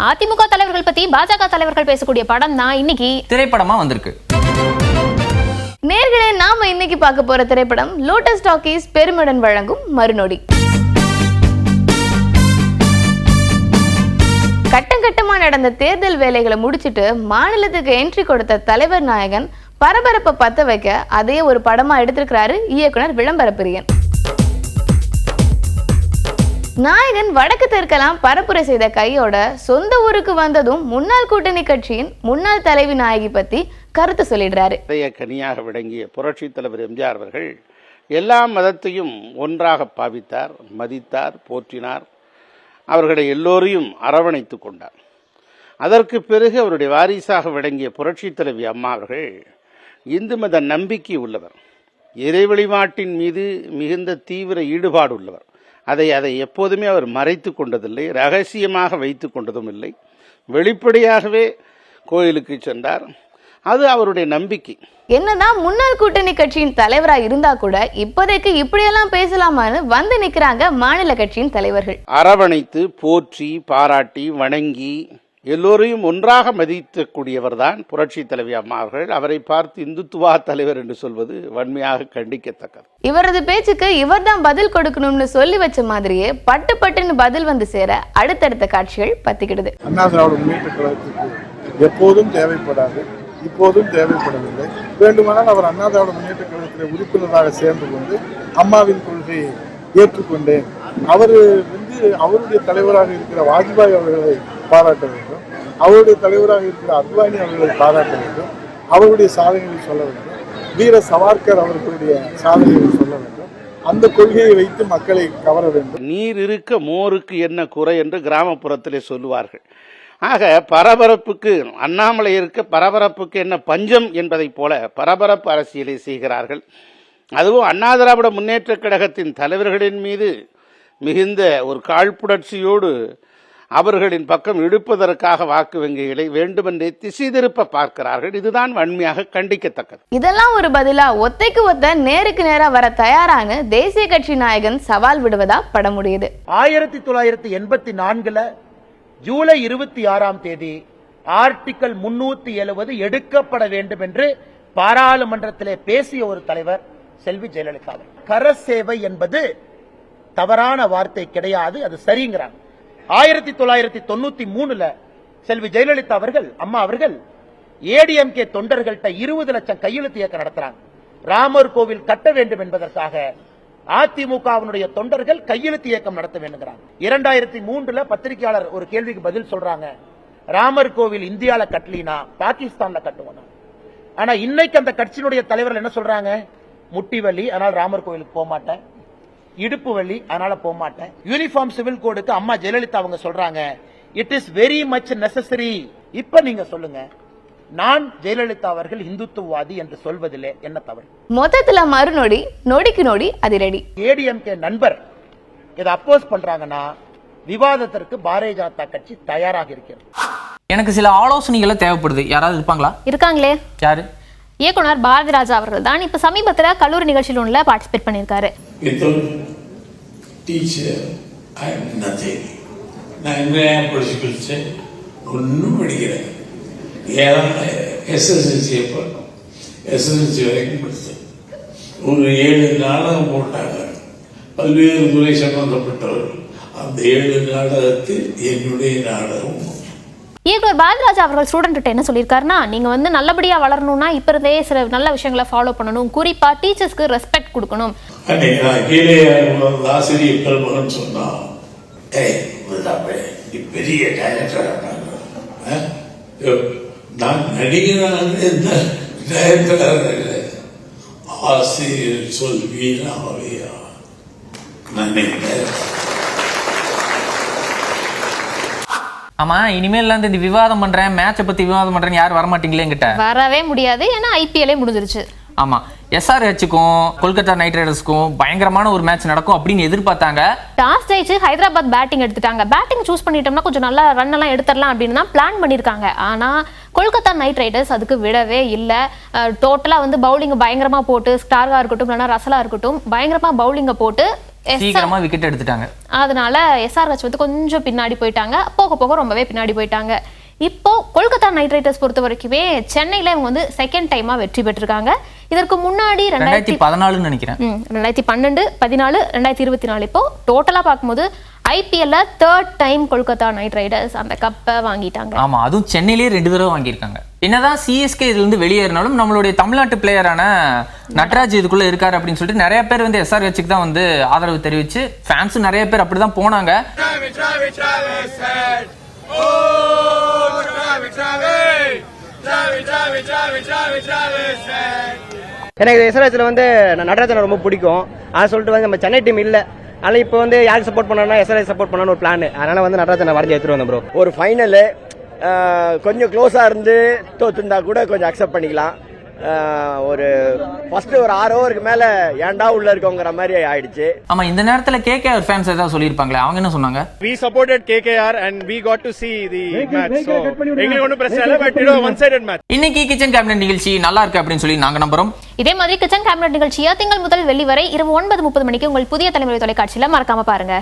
அதிமுக தலைவர்கள் பத்தி பாஜக தலைவர்கள் பேசக்கூடிய படம் தான் இன்னைக்கு திரைப்படமா வந்திருக்கு. நேர்களே, நாம இன்னைக்கு பார்க்க போற திரைப்படம் லோட்டஸ் டாக்கீஸ் பெருமையுடன் வழங்கும் மறுநொடி. கட்டம் கட்டமா நடந்த தேர்தல் வேலைகளை முடிச்சிட்டு மாநிலத்துக்கு என்ட்ரி கொடுத்த தலைவர் நாயகன் பரபரப்பை பத்த வைக்க அதே ஒரு படமா எடுத்திருக்கிறாரு இயக்குனர் விளம்பர பிரியன். நாயகன் வடக்கு தெற்கெல்லாம் பரப்புரை செய்த கையோட சொந்த ஊருக்கு வந்ததும் முன்னாள் கூட்டணி கட்சியின் முன்னாள் தலைவி நாயகி பத்தி கருத்து சொல்லிடுறாரு. கனியாக விளங்கிய புரட்சி தலைவர் எம்ஜிஆர் அவர்கள் எல்லா மதத்தையும் ஒன்றாக பாவித்தார், மதித்தார், போற்றினார். அவர்களை எல்லோரையும் அரவணைத்து கொண்டார். அதற்கு பிறகு அவருடைய வாரிசாக விளங்கிய புரட்சி தலைவி அம்மா அவர்கள் இந்து மத நம்பிக்கை உள்ளவர், இறை வழிபாட்டின் மீது மிகுந்த தீவிர ஈடுபாடு உள்ளவர். அதை எப்போதுமே அவர் மறைத்து கொண்டதில்லை, ரகசியமாக வைத்து கொண்டதும் இல்லை. வெளிப்படையாகவே கோயிலுக்கு சென்றார். அது அவருடைய நம்பிக்கை. என்னதான் முன்னாள் கூட்டணி கட்சியின் தலைவரா இருந்தா கூட இப்போதைக்கு இப்படியெல்லாம் பேசலாமான்னு வந்து நிக்கிறாங்க மாநில கட்சியின் தலைவர்கள். அரவணைத்து போற்றி பாராட்டி வணங்கி எல்லோரையும் ஒன்றாக மதிக்கக்கூடியவர் தான் புரட்சி தலைவி அம்மா அவர்கள். அவரை பார்த்து இந்துத்துவா தலைவர் என்று சொல்வது வன்மையாக கண்டிக்கத்தக்கது. இவரது பேச்சுக்கு இவர் தான் பதில் கொடுக்கணும்னு சொல்லி வச்ச மாதிரியே பட்டு பட்டுன்னு பதில் வந்து சேர அடுத்தடுத்த காட்சிகள் பத்திக்கிடுது. அண்ணா திராவிட முன்னேற்ற கழகத்துக்கு எப்போதும் தேவைப்படாது, இப்போதும் தேவைப்படவில்லை. வேண்டுமானால் அவர் அண்ணா திராவிட முன்னேற்ற கழகத்தில் உறுப்பினராக சேர்ந்து கொண்டு அம்மாவின் கொள்கையை ஏற்றுக்கொண்டேன். அவர் அவருடைய தலைவராக இருக்கிற வாஜ்பாய் அவர்களை பாராட்ட வேண்டும், அவருடைய தலைவராக இருக்கிற அத்வானி அவர்களை பாராட்ட வேண்டும், அவருடைய சாதனைகளை சொல்ல வேண்டும், வீர சவார்கர் அவர்களுடைய சாதனைகளை சொல்ல வேண்டும். அந்த கொள்கையை வைத்து மக்களை கவர வேண்டும். நீர் இருக்க மோருக்கு என்ன குறை என்று கிராமப்புறத்திலே சொல்லுவார்கள். ஆக பரபரப்புக்கு அண்ணாமலை இருக்க பரபரப்புக்கு என்ன பஞ்சம் என்பதை போல பரபரப்பு அரசியலை செய்கிறார்கள். அதுவும் அண்ணா திராவிட முன்னேற்ற கழகத்தின் தலைவர்களின் மீது மிகுந்த ஒரு காழ்ப்புணர்ச்சியோடு அவர்களின் பக்கம் இழுப்பதற்காக வாக்கு வங்கிகளை வேண்டுமென்றே திசை திருப்ப பார்க்கிறார்கள். இதுதான் வன்மையாக கண்டிக்கத்தக்கது. இதெல்லாம் ஒரு பதிலா ஒத்தைக்கு ஒத்த நேருக்கு நேரா வர தயாரான தேசிய கட்சி நாயகன் சவால் விடுவதா பட முடியுது. 1984 ஜூலை 26 ஆர்டிக்கல் 370 எடுக்கப்பட வேண்டும் என்று பாராளுமன்றத்திலே பேசிய ஒரு தலைவர் செல்வி ஜெயலலிதா. கரசேவை என்பது தவறான வார்த்தை கிடையாது, அது சரிங்கிறாங்க. 1993 செல்வி ஜெயலலிதா அவர்கள் அம்மா அவர்கள் ஏடிஎம்கே தொண்டர்கள்ட்ட 20 லட்சம் கையெழுத்து இயக்கம் நடத்துறாங்க. ராமர் கோவில் கட்ட வேண்டும் என்பதற்காக அதிமுகவினுடைய தொண்டர்கள் கையெழுத்து இயக்கம் நடத்த வேண்டுங்கிறாங்க. 2003 பத்திரிகையாளர் ஒரு கேள்விக்கு பதில் சொல்றாங்க, ராமர் கோவில் இந்தியால கட்டலினா பாகிஸ்தான்ல கட்டுவோம். ஆனா இன்னைக்கு அந்த கட்சியினுடைய தலைவர்கள் என்ன சொல்றாங்க, முட்டி வலி அதனால ராமர் கோவிலுக்கு போக மாட்டேன், இடுப்பு வலி அதனால போக மாட்டேன். யூனிஃபார்ம் சிவில் கோடுக்கு அம்மா ஜெயலலிதா அவங்க சொல்றாங்க it is very much necessary. இப்ப நீங்க சொல்லுங்க, நான் ஜெயலலிதா அவர்கள் இந்துத்துவவாதி என்று சொல்வதிலே என்ன தவறு? மொத்தத்துல மறுநொடி நொடிக்கு நொடி அதிரடி. ஏடிஎம்கே நண்பர் இதை அப்போஸ் பண்றாங்கன்னா விவாதத்திற்கு பாரதிய ஜனதா கட்சி தயாராக இருக்கிறது. எனக்கு சில ஆலோசனைகளை தேவைப்படுது. யாராவது இருப்பாங்களா? இருக்காங்களே. யாரு? இயக்குனர் பாரதிராஜா அவர்கள் தான் இப்ப சமீபத்துல கல்லூரி நிகழ்ச்சியில் ஒன்றுல பார்ட்டிசிபேட் பண்ணியிருக்காரு. ஒன்றும் படிக்கிறேன், எஸ்எஸ்எல்சி வரைக்கும் படித்தேன். ஒரு 7 நாடகம் போட்டாங்க, பல்வேறு துறை சம்பந்தப்பட்டவர்கள். அந்த 7 நாடகத்தில் என்னுடைய நாடகம். இயக்குனர் பாரதிராஜா அவர்கள் ஸ்டூடெண்ட் என்ன சொல்லியிருக்காருன்னா, நீங்க நல்லபடியா வளரணும்னா இப்ப இருந்தே சில நல்ல விஷயங்களை ஃபாலோ பண்ணணும், குறிப்பா டீச்சர்ஸ்க்கு ரெஸ்பெக்ட் கொடுக்கணும். கீழே ஆசிரியர் மகன் சொன்னா, பெரிய டைரக்டர், நான் நடிகராக ஆசிரியர் சொல் வீணாவையா ஆமா, இனிமேல் இந்த விவாதம் பண்றேன், மேட்சை பத்தி விவாதம் பண்றேன் யாரும் வரமாட்டீங்களே என்கிட்ட? வரவே முடியாது, ஏன்னா ஐபிஎல்லே முடிஞ்சிருச்சு. ஆமா, SRHக்கும் கொல்கத்தா நைட் ரைடர்ஸ்க்கும் பயங்கரமான ஒரு மேட்ச் நடக்கும் அப்படின்னு எதிர்பார்த்தாங்க. டாஸ் ஜெயிச்சு ஹைதராபாத் பேட்டிங் எடுத்துட்டாங்க. பேட்டிங் சூஸ் பண்ணிட்டோம்னா கொஞ்சம் நல்லா ரன் எல்லாம் எடுத்துடலாம் அப்படின்னு தான் பிளான் பண்ணியிருக்காங்க. ஆனா கொல்கத்தா நைட் ரைடர்ஸ் அதுக்கு விடவே இல்லை. டோட்டலா வந்து பவுலிங் பயங்கரமா போட்டு, ஸ்டார்கா இருக்கட்டும் இல்லைன்னா ரசலா இருக்கட்டும் பயங்கரமா பவுலிங்கை போட்டு சீக்கிரமா விக்கெட் எடுத்துட்டாங்க. அதனால SRH வந்து கொஞ்சம் பின்னாடி போயிட்டாங்க, போக போக ரொம்பவே பின்னாடி போயிட்டாங்க. இப்போ கொல்கத்தா நைட் ரைடர்ஸ் பொறுத்த வரைக்குமே சென்னையில இவங்க வந்து செகண்ட் டைமா வெற்றி பெற்றிருக்காங்க. இதற்கு முன்னாடி 2014 நினைக்கிறேன், 2012, 14, 2024 இப்போ டோட்டலா பார்க்கும்போது IPL third time Kolkata night Riders அந்த கப்பை வாங்கிட்டாங்க. ஆமா, அதுவும் சென்னையிலேயே 2 தடவை வாங்கியிருக்காங்க. என்னதான் CSK இதுல இருந்து வெளியேறினாலும் நம்மளுடைய தமிழ்நாட்டு பிளேயரான நட்ராஜ் இதுக்குள்ள இருக்காரு அப்படின்னு சொல்லிட்டு நிறைய பேர் வந்து SRHக்கு தான் வந்து ஆதரவு தெரிவிச்சு ஃபேன்ஸும் நிறைய பேர் அப்படிதான் போனாங்க. எனக்கு SRHல வந்து நடராஜனை ரொம்ப பிடிக்கும். அதை சொல்லிட்டு வந்து நம்ம சென்னை டீம் இல்லை, அதனால இப்போ வந்து யாருக்கு சப்போர்ட் பண்ணணும்னா SRH சப்போர்ட் பண்ணணும்னு ஒரு பிளான். அதனால வந்து நடராஜனை வரைஞ்சி எடுத்துட்டு வந்தேன் ப்ரோ. ஒரு ஃபைனலு கொஞ்சம் க்ளோஸாக இருந்து தோத்துருந்தா கூட கொஞ்சம் அக்செப்ட் பண்ணிக்கலாம். ஒரு ஃபர்ஸ்ட் ஒரு 6 ஓவருக்கு மேல ஏன்டா உள்ள இருக்கோங்கிற மாதிரி ஆயிடுச்சு. ஆமா, இந்த நேரத்துல KKR ஃபேன்ஸ் ஏதாவது சொல்லியிருப்பாங்களே, அவங்க என்ன சொன்னாங்க? We supported KKR and we got to see the match. So எங்களுக்கு ஒன்றும் பிரச்சனை இல்லை, பட் இது one sided match. இன்னைக்கு கிச்சன் கேபினட் நிகழ்ச்சி நல்லா இருக்கு அப்படின்னு சொல்லி நாங்க நம்புறோம். இதே மாதிரி கிச்சன் கேபினட் நிகழ்ச்சியா திங்கள் முதல் வெள்ளி வரை இரவு 9:30 மணிக்கு உங்கள் புதிய தலைமுறை தொலைக்காட்சியில மறக்காம பாருங்க.